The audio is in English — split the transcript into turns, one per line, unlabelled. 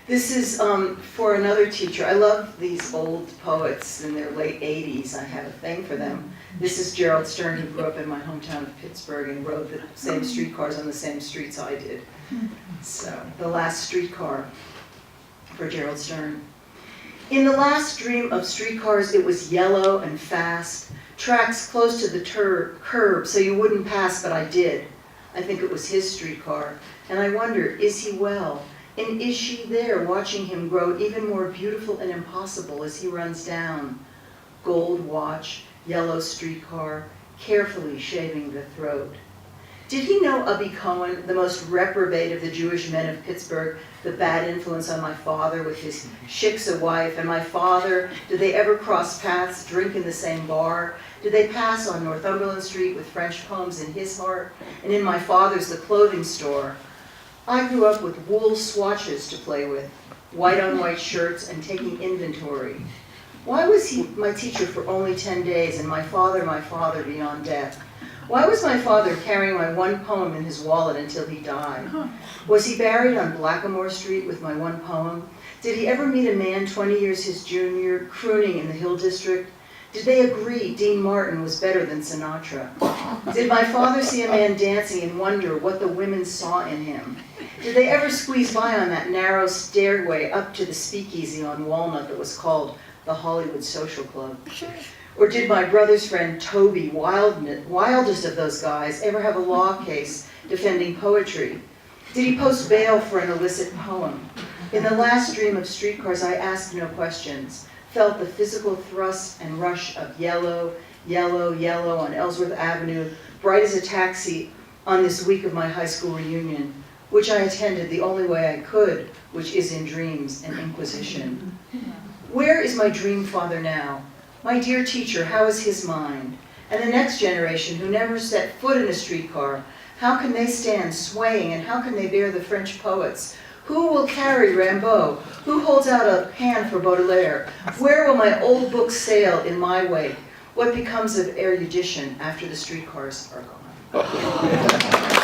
This is for another teacher. I love these old poets in their late 80s. I have a thing for them. This is Gerald Stern, who grew up in my hometown of Pittsburgh and rode the same streetcars on the same streets I did. So, the last streetcar for Gerald Stern. In the last dream of streetcars, it was yellow and fast, tracks close to the curb so you wouldn't pass, but I did. I think it was his streetcar, and I wonder, is he well? And is she there watching him grow even more beautiful and impossible as he runs down? Gold watch, yellow streetcar, carefully shaving the throat. Did he know Ubby Cohen, the most reprobate of the Jewish men of Pittsburgh, the bad influence on my father with his shiksa wife, and my father? Did they ever cross paths, drink in the same bar? Did they pass on Northumberland Street with French poems in his heart, and in my father's the clothing store? I grew up with wool swatches to play with, white on white shirts, and taking inventory. Why was he my teacher for only 10 days, and my father beyond death? Why was my father carrying my one poem in his wallet until he died? Was he buried on Blackamoor Street with my one poem? Did he ever meet a man 20 years his junior, crooning in the Hill District? Did they agree Dean Martin was better than Sinatra? Did my father see a man dancing and wonder what the women saw in him? Did they ever squeeze by on that narrow stairway up to the speakeasy on Walnut that was called the Hollywood Social Club? Or did my brother's friend Toby, wildest of those guys, ever have a law case defending poetry? Did he post bail for an illicit poem? In the last dream of streetcars, I asked no questions, felt the physical thrust and rush of yellow, yellow, yellow on Ellsworth Avenue, bright as a taxi on this week of my high school reunion, which I attended the only way I could, which is in dreams and inquisition. Where is my dream father now? My dear teacher, how is his mind? And the next generation who never set foot in a streetcar, how can they stand swaying, and how can they bear the French poets? Who will carry Rimbaud? Who holds out a hand for Baudelaire? Where will my old books sail in my wake? What becomes of erudition after the streetcars are gone?